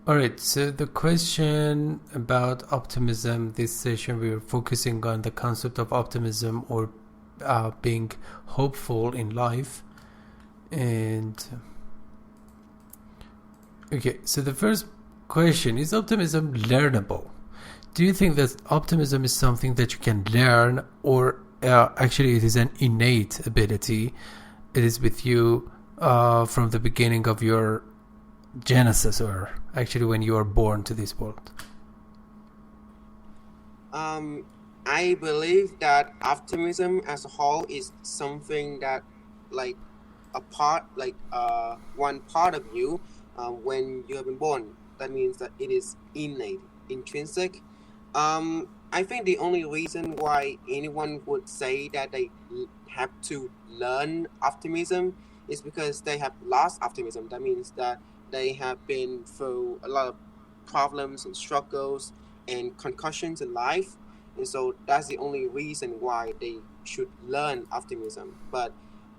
All right, so the question about optimism, this session we are focusing on the concept of optimism or being hopeful in life. And okay, so the first question is optimism learnable? Do you think that optimism is something that you can learn, or actually it is an innate ability? It is with you from the beginning of your genesis, or actually when you are born to this world? I believe that optimism as a whole is something that, like, one part of you, when you have been born. That means that it is innate, intrinsic. I think the only reason why anyone would say that they have to learn optimism is because they have lost optimism. That means that they have been through a lot of problems and struggles and concussions in life, and so that's the only reason why they should learn optimism. But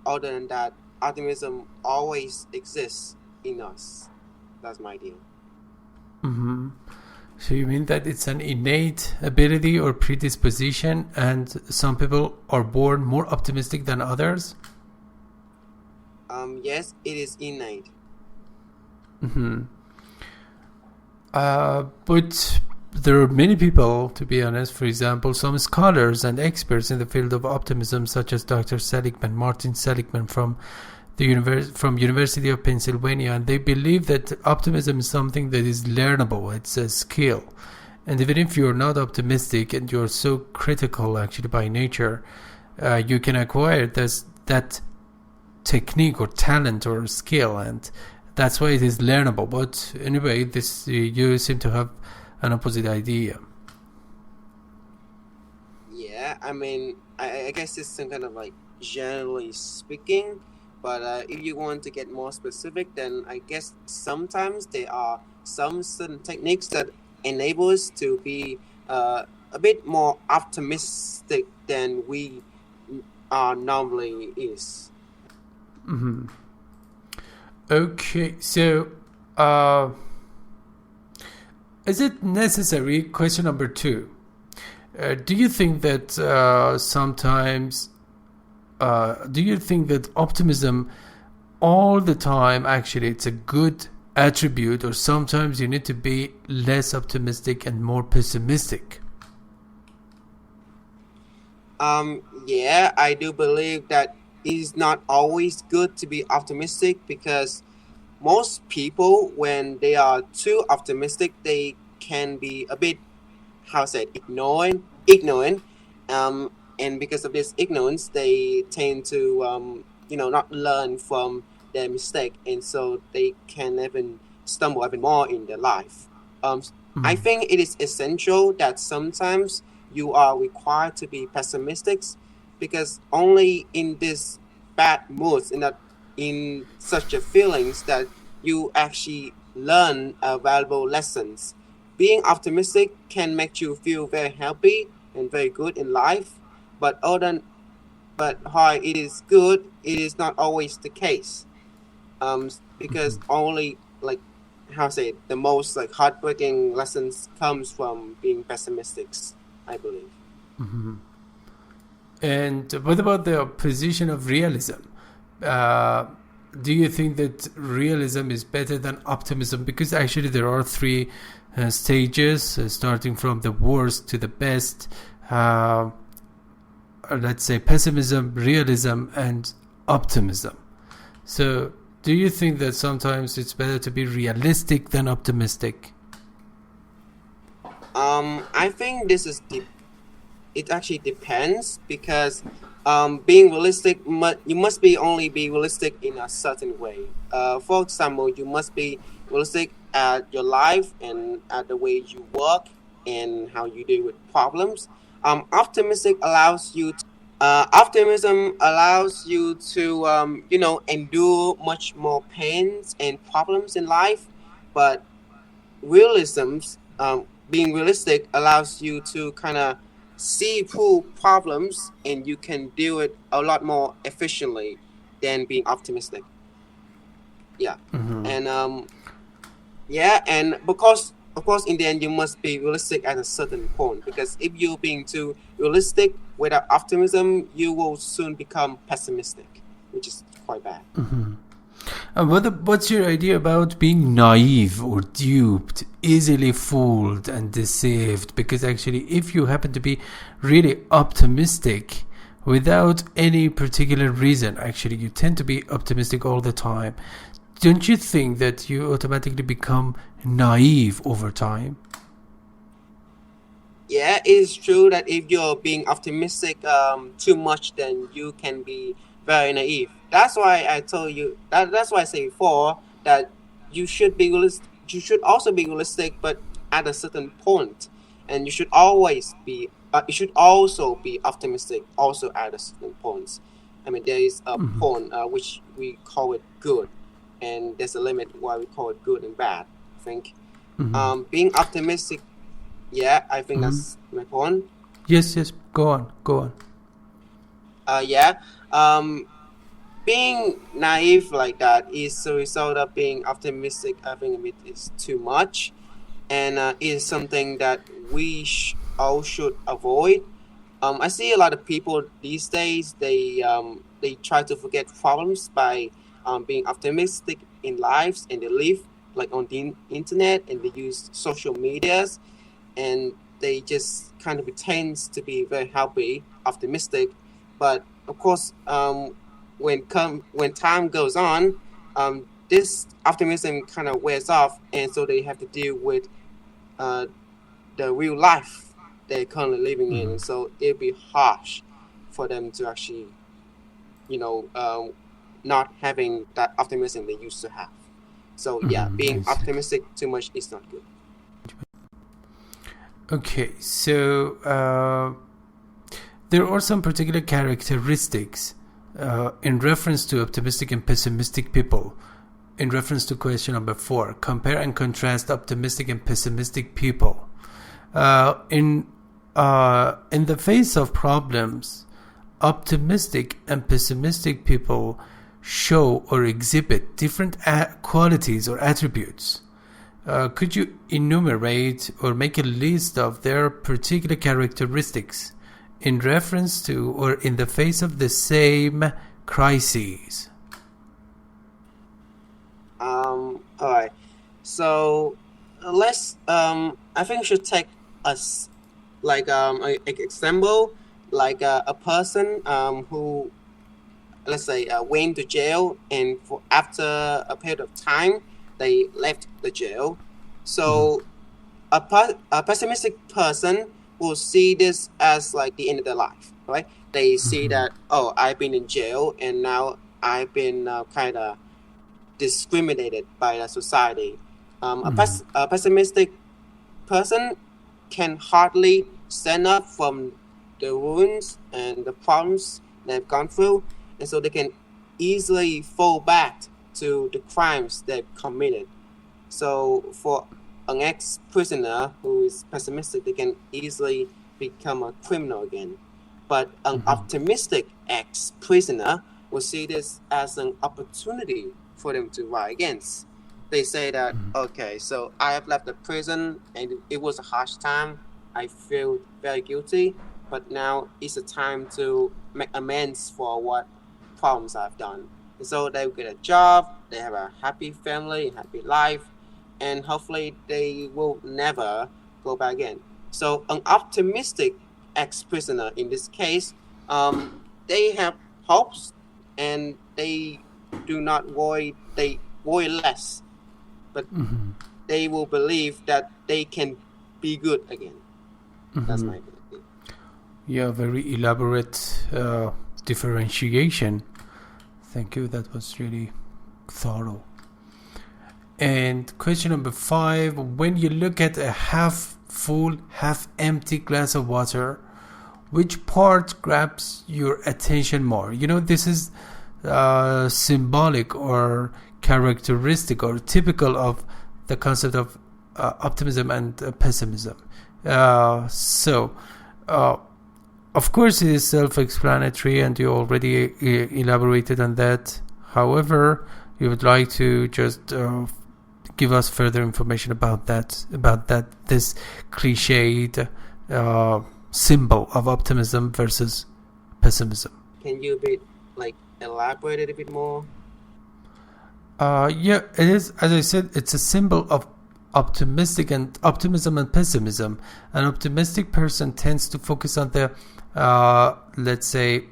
other than that, optimism always exists in us. That's my idea. Mm-hmm. So you mean that it's an innate ability or predisposition, and some people are born more optimistic than others? Yes, it is innate. Mm-hmm. But there are many people, to be honest. For example, some scholars and experts in the field of optimism, such as Dr. Seligman, Martin Seligman from from University of Pennsylvania, and they believe that optimism is something that is learnable. It's a skill, and even if you're not optimistic and you're so critical, actually by nature, you can acquire that technique or talent or skill, and that's why it is learnable. But anyway, this you seem to have an opposite idea. Yeah, I mean, I guess it's some kind of like generally speaking, but if you want to get more specific, then I guess sometimes there are some certain techniques that enable us to be a bit more optimistic than we are normally is. Mm-hmm. Okay, so uh, is it necessary? Question number 2. Do you think that sometimes, do you think that optimism all the time, actually, it's a good attribute, or sometimes you need to be less optimistic and more pessimistic? Yeah, I do believe that it is not always good to be optimistic because most people, when they are too optimistic, they can be a bit, how say it, ignorant, um, and because of this ignorance, they tend to, not learn from their mistake, and so they can even stumble even more in their life. Um, I Mm. think it is essential that sometimes you are required to be pessimistic, because only in this bad moods, in such a feelings, that you actually learn valuable lessons. Being optimistic can make you feel very happy and very good in life, but while it is good, it is not always the case. Because only, like, how to say it, the most like heartbreaking lessons comes from being pessimistic, I believe. Mm-hmm. And what about the position of realism? Uh, do you think that realism is better than optimism? Because actually there are 3 stages, starting from the worst to the best. Uh, let's say pessimism, realism, and optimism. So, do you think that sometimes it's better to be realistic than optimistic? I think it actually depends, because being realistic, you must be only be realistic in a certain way. For example, you must be realistic at your life and at the way you work and how you deal with problems. Optimism allows you to, endure much more pains and problems in life, but being realistic allows you to kind of see through problems, and you can do it a lot more efficiently than being optimistic. Yeah. Mm-hmm. And Yeah, and because of course in the end you must be realistic at a certain point, because if you're being too realistic without optimism, you will soon become pessimistic, which is quite bad. And what's your idea about being naive or duped, easily fooled and deceived? Because actually, if you happen to be really optimistic without any particular reason, actually, you tend to be optimistic all the time. Don't you think that you automatically become naive over time? Yeah, it is true that if you're being optimistic too much, then you can be very naive. That's why I told you that's why I say before that you should be realistic. You should also be realistic, but at a certain point, and you should always be. You should also be optimistic, also at a certain point. I mean, there is a point which we call it good, and there's a limit why we call it good and bad. I think being optimistic. Yeah, I think that's my point. Yes, go on. Yeah. Being naive like that is a result of being optimistic. I think it is too much, and is something that we all should avoid. I see a lot of people these days. They try to forget problems by being optimistic in lives, and they live like on the internet, and they use social medias, and they just kind of pretends to be very happy, optimistic, but of course, when time goes on, this optimism kind of wears off, and so they have to deal with the real life they're currently living in, and so it'd be harsh for them to actually, not having that optimism they used to have. So yeah, being optimistic too much is not good. Okay, so there are some particular characteristics in reference to optimistic and pessimistic people. In reference to question number 4, compare and contrast optimistic and pessimistic people. In the face of problems, optimistic and pessimistic people show or exhibit different qualities or attributes. Could you enumerate or make a list of their particular characteristics in reference to or in the face of the same crises? All right. So let's. I think we should take us like an example, like a person who, let's say, went to jail, and after a period of time, they left the jail. So a pessimistic person will see this as like the end of their life, right? They see that, oh, I've been in jail, and now I've been kind of discriminated by the society. A pessimistic person can hardly stand up from the wounds and the problems they've gone through, and so they can easily fall back to the crimes they've committed. So for an ex-prisoner who is pessimistic, they can easily become a criminal again. But an optimistic ex-prisoner will see this as an opportunity for them to rise against. They say that, okay, so I have left the prison, and it was a harsh time. I feel very guilty, but now it's a time to make amends for what problems I've done. And so they will get a job, they have a happy family, a happy life, and hopefully they will never go back again. So an optimistic ex-prisoner in this case, they have hopes, and they do not worry, they worry less, but they will believe that they can be good again. That's my opinion. Yeah, very elaborate differentiation. Thank you, that was really thorough. And question number 5, when you look at a half full, half empty glass of water, which part grabs your attention more? You know, this is symbolic or characteristic or typical of the concept of optimism and pessimism. Of course, it is self-explanatory, and you already elaborated on that. However, you would like to just give us further information about that this cliched symbol of optimism versus pessimism. Can you elaborate it a bit more? Yeah, it is. As I said, it's a symbol of optimism and pessimism. An optimistic person tends to focus on the, let's say,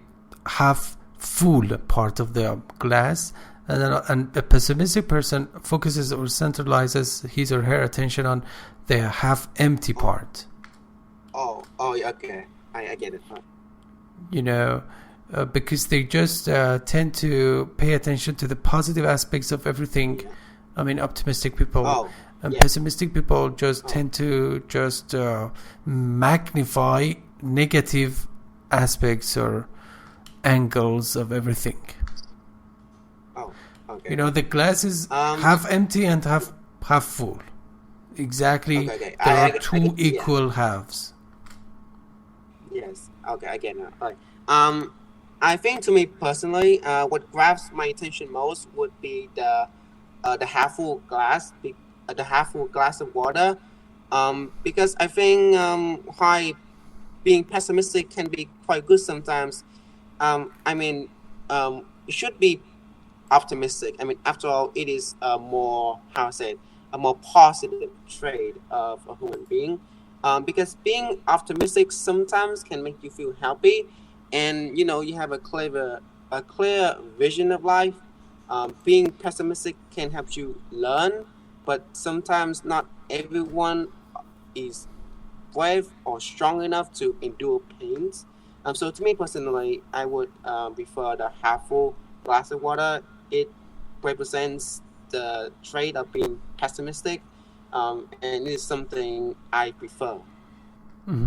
half full part of the glass, and a pessimistic person focuses or centralizes his or her attention on the half empty part. Okay, I get it. Because they just tend to pay attention to the positive aspects of everything. Yeah. I mean, optimistic people and pessimistic people just tend to just magnify negative aspects or angles of everything. Okay. The glass is half empty and half full. Exactly. Okay. There are two equal halves. Yes. Okay, I get it. All right. I think, to me personally, what grabs my attention most would be the half full glass, the half full glass of water, because I think why being pessimistic can be quite good sometimes. It should be optimistic. I mean, after all, it is a more positive trait of a human being, because being optimistic sometimes can make you feel happy. And you have a clear vision of life. Being pessimistic can help you learn, but sometimes not everyone is brave or strong enough to endure pains. So to me personally, I would prefer the half full glass of water. It represents the trait of being pessimistic, and it is something I prefer. Mm-hmm.